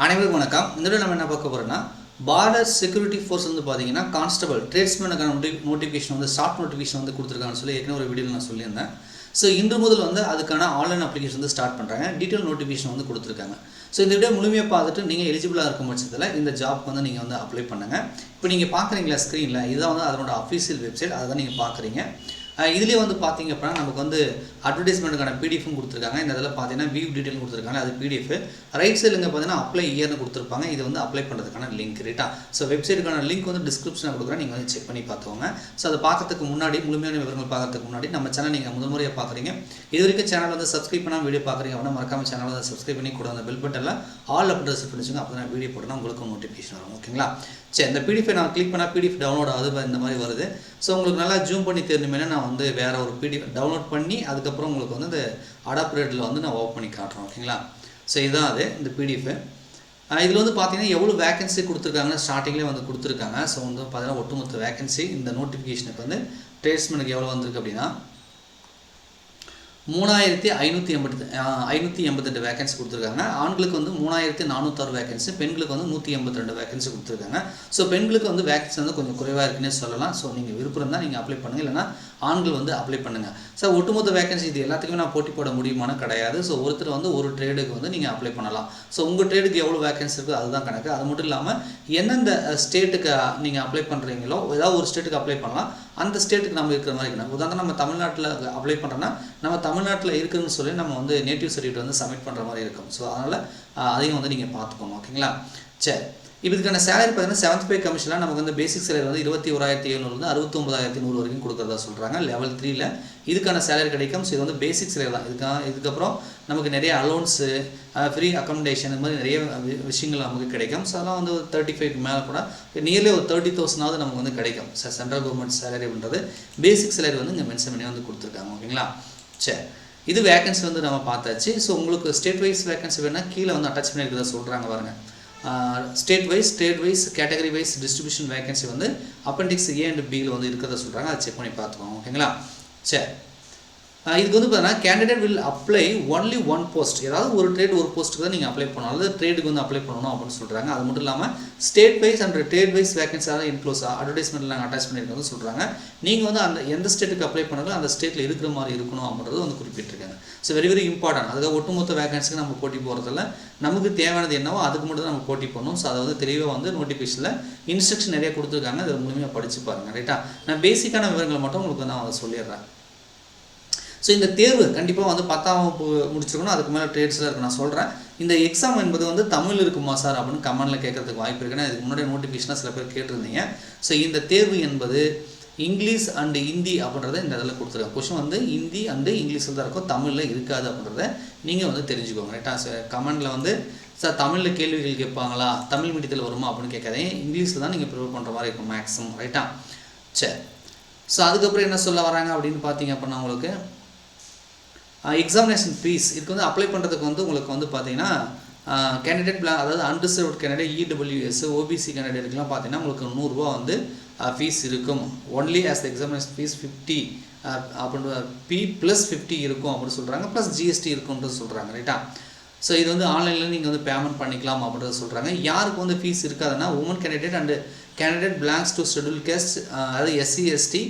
அனைவருக்கும் வணக்கம். இந்த வீடியோ நம்ம என்ன பார்க்க போகிறோம்னா, பார்டர் செக்யூரிட்டி ஃபோர்ஸ் வந்து பார்த்தீங்கன்னா கான்ஸ்டபிள் ட்ரேட்ஸ்மேனுக்கான நோட்டிஃபிகேஷன் வந்து ஷார்ட் நோட்டிஃபிகேஷன் வந்து கொடுத்துருக்காங்கன்னு சொல்லி ஏற்கனவே ஒரு வீடியோவில் நான் சொல்லியிருந்தேன். ஸோ இன்று முதல் வந்து அதுக்கான ஆன்லைன் அப்ளிகேஷன் வந்து ஸ்டார்ட் பண்ணுறாங்க. டீட்டெயில் நோட்டிஃபிகேஷன் வந்து கொடுத்துருக்காங்க. ஸோ இந்த வீடியோ முழுமையாக பார்த்துட்டு நீங்கள் எலிஜிபிளாக இருக்கும் பட்சத்தில் இந்த ஜாப்க்கு வந்து நீங்கள் வந்து அப்ளை பண்ணுங்கள். இப்போ நீங்கள் பார்க்குறீங்களா ஸ்க்ரீனில், இதுதான் வந்து அதனோட அஃபீஷியல் வெப்சைட், அதை தான் நீங்கள் பார்க்குறீங்க. இதுலேயே வந்து பார்த்தீங்க அப்படின்னா நமக்கு வந்து அட்வர்டைஸ்மெண்ட்டுக்கான பிடிஎஃப்னு கொடுத்துருக்காங்க. இந்த இதில் பார்த்தீங்கன்னா வியூ டீட்டெயில் கொடுத்துருக்காங்க, அது பிடிஎஃப். ரைட் சைடில் பார்த்தீங்கன்னா அப்ளை இயர்னு கொடுத்துருப்பாங்க. இது வந்து அப்ளை பண்ணுறதுக்கான லிங்க் ரைட்டா. ஸோ வெப்சைட்டுக்கான லிங்க் வந்து டிஸ்கிரிப்ஷனில் கொடுக்குறேன், நீங்கள் வந்து செக் பண்ணி பார்த்துக்கோங்க. ஸோ அதை பார்க்கறதுக்கு முன்னாடி, முழுமையான விவரங்கள் பார்க்கறதுக்கு முன்னாடி நம்ம சேனல் நீங்கள் முதல் முறையாக பார்க்குறீங்க, இது வரைக்கும் சேனல் வந்து சப்ஸ்கிரைப் பண்ணாமல் வீடியோ பார்க்குறீங்க அப்படின்னா மறக்காம சேனல் வந்து சப்ஸ்கிரைப் பண்ணி கூட அந்த பெல் பட்டனில் ஆல் அப்படின்ற செட் பண்ணிச்சுங்க. அப்போ தான் வீடியோ போட்டோன்னா உங்களுக்கு நோட்டிஃபிகேஷன் வரும். ஓகேங்களா? சரி, இந்த பிடிஎஃப் நான் கிளிக் பண்ணால் பிடிஎஃப் டவுன்லோட் ஆகுது, இந்த மாதிரி வருது. ஸோ உங்களுக்கு நல்லா ஜூம் பண்ணி தெரிஞ்சுமே நான் வந்து வேறு ஒரு பிடிஎஃப் டவுன்லோட் பண்ணி அதுக்கப்புறம் உங்களுக்கு வந்து இந்த அடாப்ரேட்டில் வந்து நான் ஓப்பன் பண்ணி காட்டுறேன். ஓகேங்களா? ஸோ இதுதான் அது இந்த பிடிஎஃப். இதில் வந்து பார்த்தீங்கன்னா எவ்வளோ வேகன்சி கொடுத்துருக்காங்கன்னு ஸ்டார்டிங்லேயே வந்து கொடுத்துருக்காங்க. ஸோ வந்து பார்த்தீங்கன்னா ஒட்டுமொத்த வேகன்சி இந்த நோட்டிஃபிகேஷனுக்கு வந்து ட்ரேட்ஸ்மேனுக்கு எவ்வளோ வந்திருக்கு அப்படின்னா 3588 வேகன்சி கொடுத்துருக்காங்க. ஆண்களுக்கு வந்து 3406 வேகன்சி, பெண்களுக்கு வந்து 182 வேகன்சி கொடுத்துருக்காங்க. ஸோ பெண்களுக்கு வந்து வேகன்சி வந்து கொஞ்சம் குறைவாக இருக்குன்னே சொல்லலாம். ஸோ நீங்கள் விருப்பம் தான் நீங்கள் அப்ளை பண்ணுங்கள், இல்லைனா ஆண்கள் வந்து அப்ளை பண்ணுங்கள். ஸோ ஒட்டுமொத்த வேகன்சி இது எல்லாத்துக்குமே நான் போட்டி போட முடியுமானு கிடையாது. ஸோ ஒருத்தர் வந்து ஒரு ட்ரேடுக்கு வந்து நீங்கள் அப்ளை பண்ணலாம். ஸோ உங்கள் ட்ரேடுக்கு எவ்வளோ வேகன்சி இருக்குது அதுதான் கணக்கு. அது மட்டும் இல்லாமல் எந்தெந்த ஸ்டேட்டுக்கு நீங்கள் அப்ளை பண்ணுறீங்களோ ஏதாவது ஒரு ஸ்டேட்டுக்கு அப்ளை பண்ணலாம். அந்த ஸ்டேட்டுக்கு நம்ம இருக்கிற மாதிரி இருக்கணும். உதாரணம் நம்ம தமிழ்நாட்டில் அப்ளை பண்ணுறோன்னா நம்ம தமிழ்நாட்டில் இருக்குதுன்னு சொல்லி நம்ம வந்து நேட்டிவ் சர்டிஃபிகேட் வந்து சப்மிட் பண்ணுற மாதிரி இருக்கும். ஸோ அதனால் அதையும் வந்து நீங்கள் பார்த்துக்கணும். ஓகேங்களா? சரி, இதுக்கான சேலரி பார்த்தீங்கன்னா 7th பே கமிஷனில் நமக்கு வந்து பேசிக் சேலரி வந்து 21,700 69,100 வரைக்கும் கொடுக்குறதா சொல்கிறாங்க. லெவல் 3ல் இதுக்கான சேலரி கிடைக்கும். ஸோ இது வந்து பேசிக் சேலரி தான். இதுக்கப்புறம் நமக்கு நிறைய அலோன்ஸு, ஃப்ரீ அக்காமடேஷன், இந்த மாதிரி நிறைய விஷயங்கள் நமக்கு கிடைக்கும். ஸோ அதெல்லாம் வந்து 35க்கு மேலே கூட நியர்லி ஒரு 30,000 நமக்கு வந்து கிடைக்கும். சென்ட்ரல் கவர்மெண்ட் சேலரி அப்படின்றது பேசிக் சேலரி வந்து இங்கே மென்ஷன் பண்ணி வந்து கொடுத்துருக்காங்க. ஓகேங்களா? சரி, இது வேகன்சி வந்து நம்ம பார்த்தாச்சு. ஸோ உங்களுக்கு ஸ்டேட் வைஸ் வேகன்சி வேணால் கீழே வந்து அட்டாச் பண்ணியிருக்கிறத சொல்கிறாங்க பாருங்கள். State wise category wise distribution vacancy வந்து அப்பெண்டிக்ஸ் ஏ அண்ட் பியில் வந்து இருக்கிறத சொல்கிறாங்க. அதை செக் பண்ணி பார்த்துக்கோங்க. ஓகேங்களா? சரி, இதுக்கு வந்து பார்த்தீங்கன்னா candidate will apply only one post, ஏதாவது ஒரு ட்ரேட் ஒரு போஸ்ட்டுக்கு தான் நீங்கள் அப்ளை பண்ணணும், அல்லது ட்ரேடுக்கு வந்து அப்ளை பண்ணணும் அப்படின்னு சொல்கிறாங்க. அது மட்டும் இல்லாமல் state wise and trade wise வேகன்சியாக இன்க்ளூஸ் அட்வர்டைஸ்மெண்ட்டில் நாங்கள் அட்டாச் பண்ணியிருக்கிறது சொல்கிறாங்க. நீங்கள் வந்து அந்த எந்த ஸ்டேட்டுக்கு அப்ளை பண்ணாலும் அந்த ஸ்டேட்டில் இருக்கிற மாதிரி இருக்கணும் அப்படின்றது வந்து குறிப்பிட்டிருக்காங்க. So very very important. அதுக்காக ஒட்டுமொத்த வேகன்சிக்கு நம்ம போட்டி போகிறதில்ல, நமக்கு தேவையானது என்னவோ அதுக்கு மட்டும் தான் நம்ம போட்டி பண்ணணும். ஸோ அதை வந்து தெளிவாக வந்து நோட்டிஃபிகேஷனில் இன்ஸ்ட்ரக்ஷன் நிறைய கொடுத்துருக்காங்க. அதை முழுமையாக படித்து பாருங்கள். ரைட்டா? நான் பேசிக்கான விவரங்களை மட்டும் உங்களுக்கு நான் அதை சொல்லிடுறேன். ஸோ இந்த தேர்வு கண்டிப்பாக வந்து 10ஆம் வகுப்பு முடிச்சிருக்கணும், அதுக்கு மேலே ட்ரேட்ஸில் இருக்குது. நான் சொல்கிறேன், இந்த எக்ஸாம் என்பது வந்து தமிழ் இருக்குமா சார் அப்படின்னு கமெண்டில் கேட்கறதுக்கு வாய்ப்பு இருக்குன்னா, இதுக்கு முன்னாடி நோட்டிஃபிகேஷனாக சில பேர் கேட்டிருந்தீங்க. ஸோ இந்த தேர்வு என்பது இங்கிலீஷ் அண்டு ஹிந்தி அப்படின்றத இந்த இதில் கொடுத்துருக்காங்க. கொஷின் வந்து ஹிந்தி அண்டு இங்கிலீஷில் தான் இருக்கும், தமிழில் இருக்காது அப்படின்றத நீங்கள் வந்து தெரிஞ்சுக்கோங்க. ரைட்டா? கமெண்டில் வந்து சார் தமிழில் கேள்விகள் கேட்பாங்களா, தமிழ் மீடியத்தில் வருமா அப்படின்னு கேட்காதீங்க, இங்கிலீஷில் தான் நீங்கள் ப்ரிப்பேர் பண்ணுற மாதிரி இருக்கும் மேக்ஸிமம். ரைட்டா? சரி, ஸோ அதுக்கப்புறம் என்ன சொல்ல வராங்க அப்படின்னு பார்த்தீங்க அப்படின்னா, உங்களுக்கு எக்ஸாமினேஷன் ஃபீஸ் இதுக்கு வந்து அப்ளை பண்ணுறதுக்கு வந்து உங்களுக்கு வந்து பார்த்தீங்கன்னா கேண்டிடேட் அதாவது அன்ரிசர்வ்ட் கேண்டிடேட், இடபிள்யூஎஸ், ஓபிசி கேண்டிடேட்டுக்குலாம் பார்த்தீங்கன்னா உங்களுக்கு 100 ரூபா வந்து ஃபீஸ் இருக்கும். Only as the examination fees 50 அப்படின்ற பி ப்ளஸ் 50 இருக்கும் அப்படின்னு சொல்கிறாங்க, ப்ளஸ் ஜிஎஸ்டி இருக்குன்றது சொல்கிறாங்க. ரைட்டா? ஸோ இது வந்து ஆன்லைனில் நீங்கள் வந்து பேமெண்ட் பண்ணிக்கலாம் அப்படின்றத சொல்கிறாங்க. யாருக்கு வந்து ஃபீஸ் இருக்காதுன்னா woman candidate and candidate belongs to schedule caste, அதாவது SC ST,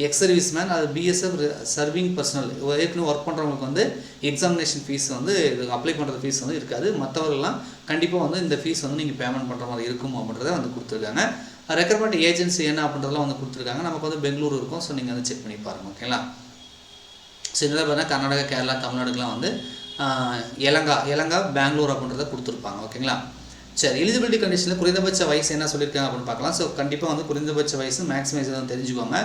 ex service man, அது பிஎஸ்எஃப் சர்விங் பர்சனல், ஏற்கனவே ஒர்க் பண்ணுறவங்களுக்கு வந்து எக்ஸாமினேஷன் ஃபீஸ் வந்து இது அப்ளை பண்ணுற ஃபீஸ் வந்து இருக்காது. மற்றவர்கள்லாம் கண்டிப்பாக வந்து இந்த ஃபீஸ் வந்து நீங்கள் பேமெண்ட் பண்ணுற மாதிரி இருக்கும் அப்படின்றத வந்து கொடுத்துருக்காங்க. ரெக்ரூட்மெண்ட் ஏஜென்சி என்ன அப்படின்றதெல்லாம் வந்து கொடுத்துருக்காங்க. நமக்கு வந்து பெங்களூர் இருக்கும். ஸோ நீங்கள் வந்து செக் பண்ணி பாருங்கள். ஓகேங்களா? ஸோ இதில் பார்த்தீங்கன்னா கர்நாடகா, கேரளா, தமிழ்நாடுக்கெலாம் வந்து இலங்கா, பெங்களூர் அப்படின்றத கொடுத்துருப்பாங்க. ஓகேங்களா? சரி, எலிஜிபிலிட்டி கண்டிஷனில் குறைந்தபட்ச வயசு என்ன சொல்லியிருக்காங்க அப்படின்னு பார்க்கலாம். ஸோ கண்டிப்பாக வந்து குறைந்தபட்ச வயசு மேக்ஸிமைஸ் தான் தெரிஞ்சுக்கோங்க.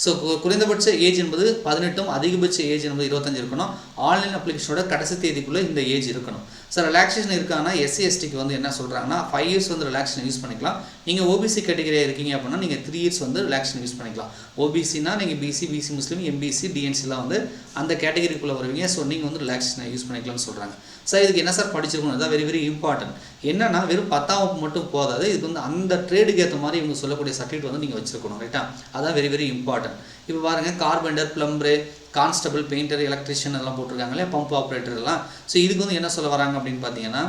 ஸோ குறைந்தபட்ச ஏஜ் என்பது 18, அதிகபட்ச ஏஜ் என்பது 25 இருக்கணும். ஆன்லைன் அப்ளிகேஷனோட கடைசி தேதிக்குள்ளே இந்த ஏஜ் இருக்கணும். சார் ரிலாக்ஸேஷன் இருக்காங்கன்னா எஸ்சி எஸ்டிக்கு வந்து என்ன சொல்கிறாங்கன்னா 5 இயர்ஸ் வந்து ரிலாக்ஸேஷன் யூஸ் பண்ணிக்கலாம். நீங்கள் ஓபிசி கேட்டகரியாக இருக்கீங்க அப்படின்னா நீங்கள் 3 இயர்ஸ் வந்து ரிலாக்ஸேஷன் யூஸ் பண்ணிக்கலாம். ஓபிசினா நீங்கள் பிசி முஸ்லீம், எம்பிசி, டிஎன்சிலாம் வந்து அந்த கேட்டகரிக்குள்ளே வருவீங்க. ஸோ நீங்கள் வந்து ரிலாக்ஸேஷனை யூஸ் பண்ணிக்கலாம்னு சொல்கிறாங்க. சார் இதுக்கு என்ன சார் படிச்சிருக்கணும், அதுதான் வெரி வெரி இம்பார்ட்டன்ட். என்னன்னா வெறும் 10ஆம் வகுப்பு மட்டும் போதாது, இதுக்கு வந்து அந்த ட்ரேடுக்கு ஏற்ற மாதிரி இவங்க சொல்லக்கூடிய சர்டிஃபிகேட் வந்து நீங்கள் வச்சுருக்கணும். ரைட்டா? அதான் வெரி வெரி இம்பார்ட்டன்ட். இப்போ பாருங்கள், carpenter, plumber, constable, painter, electrician அதெல்லாம் போட்டிருக்காங்களே, பம்ப் ஆப்ரேட்டர் எல்லாம். ஸோ இதுக்கு வந்து என்ன சொல்ல வராங்க அப்படின்னு பார்த்தீங்கன்னா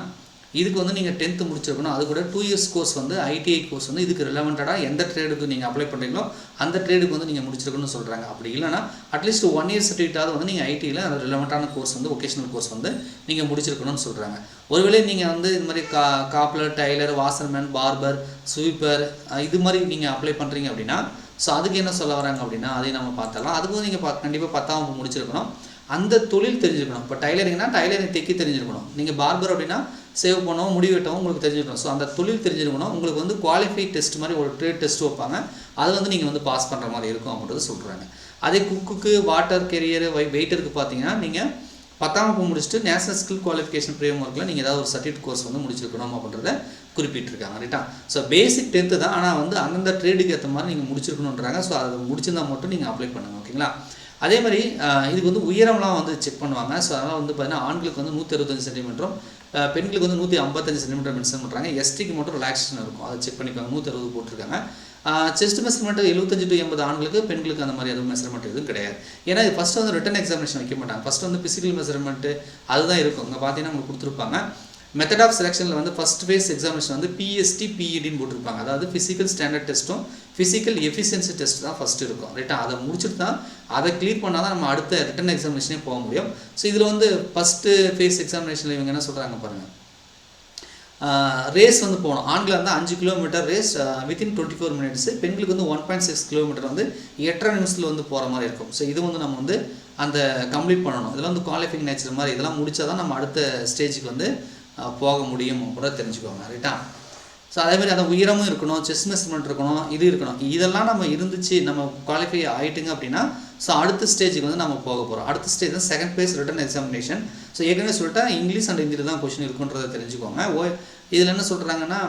இதுக்கு வந்து நீங்கள் 10th முடிச்சிருக்கணும். அது கூட 2 இயர்ஸ் கோர்ஸ் வந்து ஐடிஐ கோர்ஸ் வந்து இதுக்கு ரிலவெண்ட்டாக எந்த ட்ரேடுக்கு நீங்கள் அப்ளை பண்ணுறீங்களோ அந்த ட்ரேடுக்கு வந்து நீங்கள் முடிச்சிருக்கணும்னு சொல்கிறாங்க. அப்படி இல்லைனா அட்லீஸ்ட் 1 இயர் சர்டிஃபிகேட்டாவது வந்து நீங்கள் ஐடியில் அந்த ரிலவெண்ட்டான கோர்ஸ் வந்து வொகேஷனல் கோர்ஸ் வந்து நீங்கள் முடிச்சிருக்கணும்னு சொல்கிறாங்க. ஒருவேளை நீங்கள் வந்து இது மாதிரி cobbler, tailor, washerman, barber, sweeper இது மாதிரி நீங்கள் அப்ளை பண்ணுறீங்க அப்படின்னா ஸோ அதுக்கு என்ன சொல்ல வராங்க அப்படின்னா அதையும் நம்ம பார்த்தலாம். அதுக்கு வந்து நீங்கள் கண்டிப்பாக 10ஆம் வகுப்பு முடிச்சிருக்கணும். அந்த தொழில் தெரிஞ்சுக்கணும். இப்போ டைலரிங்னா டைலரிங் தைக்க தெரிஞ்சிருக்கணும். நீங்கள் பார்பர் அப்படின்னா சேவ் பண்ணவும் முடி வெட்டவும் உங்களுக்கு தெரிஞ்சுக்கணும். ஸோ அந்த தொழில் தெரிஞ்சிருக்கணும். உங்களுக்கு வந்து குவாலிஃபை டெஸ்ட் மாதிரி ஒரு ட்ரேட் டெஸ்ட் வைப்பாங்க. அது வந்து நீங்கள் வந்து பாஸ் பண்ணுற மாதிரி இருக்கும் அப்படின்றது சொல்கிறாங்க. அதே குக்குக்கு, வாட்டர் கேரியர், வெயிட்டருக்கு பார்த்தீங்கன்னா நீங்கள் 10ஆம் வகுப்பு முடிச்சுட்டு நேஷனல் ஸ்கில் குவாலிஃபிகேஷன் ஃப்ரேம் ஒர்க்கில் நீங்கள் ஏதாவது ஒரு சர்டிஃபிகேட் கோர்ஸ் வந்து முடிச்சிருக்கணும் அப்படின்றத குறிப்பிட்டிருக்காங்க. ரைட்டா? ஸோ பேசிக் 10th தான். ஆனால் வந்து அந்தந்த ட்ரேடுக்கு ஏற்ற மாதிரி நீங்கள் முடிச்சிருக்கணுன்றாங்க. ஸோ அதை முடிச்சிருந்தால் மட்டும் நீங்கள் அப்ளை பண்ணுங்கள். ஓகேங்களா? அதே மாதிரி இதுக்கு வந்து உயரம்லாம் வந்து செக் பண்ணுவாங்க. ஸோ அதனால் வந்து பார்த்தீங்கன்னா ஆண்களுக்கு வந்து 165 சென்டிமீட்டரும் பெண்களுக்கு வந்து 155 சென்டிமீட்டர் மென்ஷன் பண்ணுறாங்க. எஸ்டிக்கு மட்டும் ரிலாக்ஸேஷன் இருக்கும். அதை செக் பண்ணிப்பாங்க. 160 போட்டிருக்காங்க. செஸ்ட் மெஷர்மெண்ட் 75 to 80 ஆண்களுக்கு, பெண்களுக்கு அந்த மாதிரி எதுவும் மெஷர்மெண்ட் எதுவும் கிடையாது. ஏன்னா இது ஃபஸ்ட்டு வந்து ரிட்டன் எக்ஸாமினேஷன் வைக்க மாட்டாங்க. ஃபஸ்ட்டு வந்து ஃபிசிக்கல் மெஷர்மெண்ட்டு அதுதான் இருக்கும். இங்கே பார்த்தீங்கன்னா உங்களுக்கு கொடுத்துருப்பாங்க. மெத்தட் ஆஃப் செலெக்ஷனில் வந்து ஃபஸ்ட் ஃபேஸ் எக்ஸாமினேஷன் வந்து பிஎஸ்டி, பிஇடின்னு போட்டிருப்பாங்க. அதாவது ஃபிசிக்கல் ஸ்டாண்டர்ட் டெஸ்ட்டும் ஃபிசிக்கல் எஃபிஷியன்சி டெஸ்ட் தான் ஃபஸ்ட்டு இருக்கும். ரைட்டா? அதை முடிச்சுட்டு தான் அதை கிளியர் பண்ணால் தான் நம்ம அடுத்த ரிட்டன் எக்ஸாமினேஷனே போக முடியும். ஸோ இதில் வந்து ஃபஸ்ட்டு ஃபேஸ் எக்ஸாமினேஷனில் இவங்க என்ன சொல்கிறாங்க பாருங்கள். ரேஸ் வந்து போகணும். ஆண்களை வந்து 5 கிலோமீட்டர் ரேஸ் வித்தின் 24 minutes. பெண்களுக்கு வந்து 1.6 கிலோமீட்டர் வந்து 8.5 நிமிஷத்தில் வந்து போகிற மாதிரி இருக்கும். ஸோ இது வந்து நம்ம வந்து அந்த கம்ப்ளீட் பண்ணணும். இதெல்லாம் வந்து குவாலிஃபைங் நேச்சர் மாதிரி இதெல்லாம் முடித்தா தான் நம்ம அடுத்த ஸ்டேஜுக்கு வந்து போக முடியும் கூட தெரிஞ்சுக்கோங்க. ரைட்டா? ஸோ அதேமாதிரி அந்த உயரமும் இருக்கணும், செஸ்ட் மெஷர்மெண்ட் இருக்கணும், இது இருக்கணும். இதெல்லாம் நம்ம இருந்துச்சு நம்ம குவாலிஃபை ஆகிட்டுங்க அப்படின்னா ஸோ அடுத்த ஸ்டேஜுக்கு வந்து நம்ம போக போகிறோம். அடுத்த ஸ்டேஜ் தான் second phase return examination. So ஏற்கனவே சொல்லிட்டா இங்கிலீஷ் அண்ட் ஹிந்தியில் தான் கொஸ்டின் இருக்குன்றதை தெரிஞ்சுக்கோங்க. இதில் என்ன சொல்கிறாங்கன்னா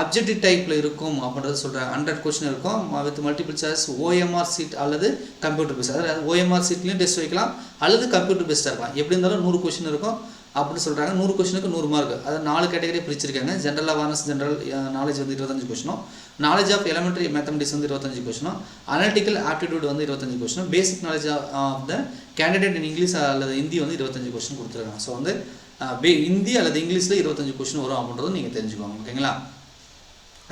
அப்ஜெக்டிவ் டைப்பில் இருக்கும் அப்படின்றத சொல்கிறாங்க. 100 கொஸ்டின் இருக்கும் with multiple choice, OMR seat அல்லது கம்ப்யூட்டர் பேஸ்ட். அதாவது ஓஎம்ஆர் சீட்லேயும் டெஸ்ட் வைக்கலாம் அல்லது கம்ப்யூட்டர் பேஸ்டாக இருக்கலாம். எப்படி இருந்தாலும் 100 கொஸ்டின் இருக்கும் அப்படின்னு சொல்கிறாங்க. 100 கொஸ்டினுக்கு 100 மார்க். அது 4 கேட்டகரி பிரிச்சிருக்காங்க. ஜென்ரல் அவேர்னஸ், ஜென்ரல் நாலேஜ் வந்து 25 கொஸ்டினும், நாலேஜ் ஆஃப் எலிமெண்ட்ரி மேத்தமெட்டிக்ஸ் வந்து 25 கொஸ்டினும், அனலிட்டிக்கல் ஆப்டிடியூட் வந்து 25 கொஸ்டினும், basic knowledge of the candidate in English அல்லது ஹிந்தி வந்து 25 கொஸ்டின் கொடுத்துருக்காங்க. ஸோ வந்து ஹிந்தி அல்லது இங்கிலீஷில் 25 கொஸ்டின் வரும் அப்படின்றத நீங்கள் தெரிஞ்சுக்கோங்க. ஓகேங்களா?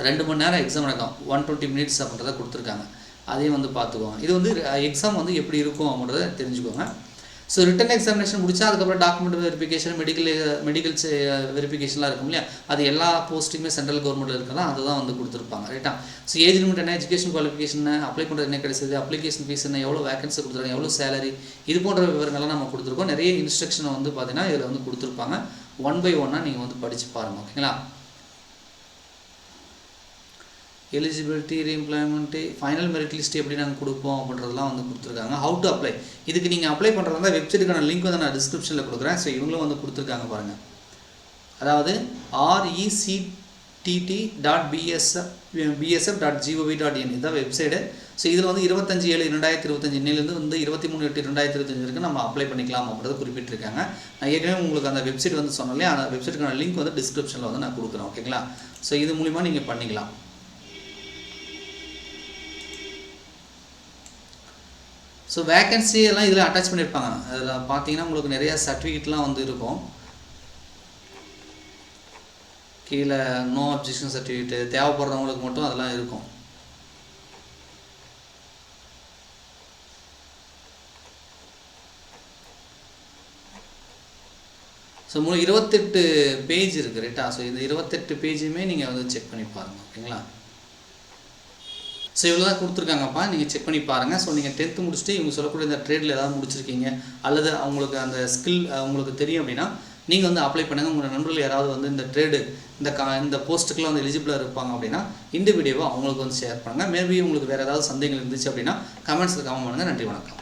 2 மணி நேரம் எக்ஸாம் நடக்கும். 120 minutes அப்படின்றத கொடுத்துருக்காங்க. அதையும் வந்து பார்த்துக்கோங்க. இது வந்து எக்ஸாம் வந்து எப்படி இருக்கும் அப்படின்றத தெரிஞ்சுக்கோங்க. ஸோ ரிட்டன் எக்ஸாமினேஷன் முடிச்சா அதுக்கப்புறம் டாக்குமெண்ட் வெரிஃபிகேஷன், மெடிக்கல் வெரிஃபிகேஷன்லாம் இருக்கும் இல்லையா? அது எல்லா போஸ்ட்டுமே சென்ட்ரல் கவர்மெண்ட்டில் இருக்கலாம். அதுதான் வந்து கொடுத்துருப்பாங்க. ரைட்டா? ஸோ ஏஜ் லிமிட் என்ன, எஜுகேஷன் குவாலிஃபிகேஷன், அப்ளை பண்ணுறது என்ன கிடைச்சது, அப்ளிகேஷன் ஃபீஸ் என்ன, எவ்வளோ வேகன்சி கொடுத்துருக்காங்க, எவ்வளோ சேலரி, இது போன்ற விவரங்கள்லாம் நம்ம கொடுத்துருக்கோம். நிறைய இன்ஸ்ட்ரக்ஷனை வந்து பார்த்தீங்கன்னா இதில் வந்து கொடுத்துருப்பாங்க. 1 by 1 நீங்கள் வந்து படித்து பாருங்கள். ஓகேங்களா? எலிஜிபிலிட்டி, ரீஎம்ப்ளாய்மெண்ட்டு, ஃபைனல் மெரிட் லிஸ்ட் எப்படி நாங்கள் கொடுப்போம் அப்படின்றதெல்லாம் வந்து கொடுத்துருக்காங்க. ஹவு டு அப்ளை, இதுக்கு நீங்கள் அப்ளை பண்ணுறதா வெப்சைட்டுக்கான லிங்க் வந்து நான் டிஸ்கிரிப்ஷனில் கொடுக்குறேன். ஸோ இவங்களும் வந்து கொடுத்துருக்காங்க பாருங்கள். அதாவது rectt.bsf.gov.in இதுதான் வெப்சைட்டு. ஸோ இதில் வந்து 25/7/2025 இன்னிலேருந்து வந்து 23/8/2025 வரைக்கும் நம்ம அப்ளை பண்ணிக்கலாம் அப்படின்றத குறிப்பிட்டிருக்காங்க. நான் ஏற்கனவே உங்களுக்கு அந்த வெப்சைட் வந்து சொன்னாலே அந்த வெப்சைட்டுக்கான லிங்க் வந்து டிஸ்கிரிப்ஷனில் வந்து நான் கொடுக்குறேன். ஓகேங்களா? ஸோ இது மூலிமா நீங்கள் பண்ணிக்கலாம். ஸோ வேக்கன்சி எல்லாம் இதில் அட்டாச் பண்ணியிருப்பாங்க. அதில் பார்த்தீங்கன்னா உங்களுக்கு நிறையா சர்டிஃபிகேட்லாம் வந்து இருக்கும். கீழே நோ அப்ஜெக்ஷன் சர்டிஃபிகேட்டு தேவைப்படுறவங்களுக்கு மட்டும் அதெல்லாம் இருக்கும். ஸோ 28 பேஜ் இருக்குது. ரைட்டா? ஸோ இந்த 28 பேஜுமே நீங்கள் வந்து செக் பண்ணி பாருங்கள். ஓகேங்களா? ஸோ இவ்வளோ தான் கொடுத்துருக்காங்கப்பா, நீங்கள் செக் பண்ணி பாருங்கள். ஸோ நீங்கள் 10th முடிச்சுட்டு இவங்க சொல்லக்கூடிய இந்த ட்ரேடில் ஏதாவது முடிச்சிருக்கீங்க அல்லது அவங்களுக்கு அந்த ஸ்கில் உங்களுக்கு தெரியும் அப்படின்னா நீங்கள் வந்து அப்ளை பண்ணுங்கள். உங்கள் நண்பர்கள் யாராவது வந்து இந்த ட்ரேடு இந்த போஸ்ட்டுக்கெலாம் வந்து எலிஜிபிளாக இருப்பாங்க அப்படின்னா இந்த வீடியோவை அவங்களுக்கு வந்து ஷேர் பண்ணுங்கள். மேபி உங்களுக்கு வேறு ஏதாவது சந்தேகங்கள் இருந்துச்சு அப்படின்னா கமெண்ட்ஸில் கமெண்ட் பண்ணுங்கள். நன்றி, வணக்கம்.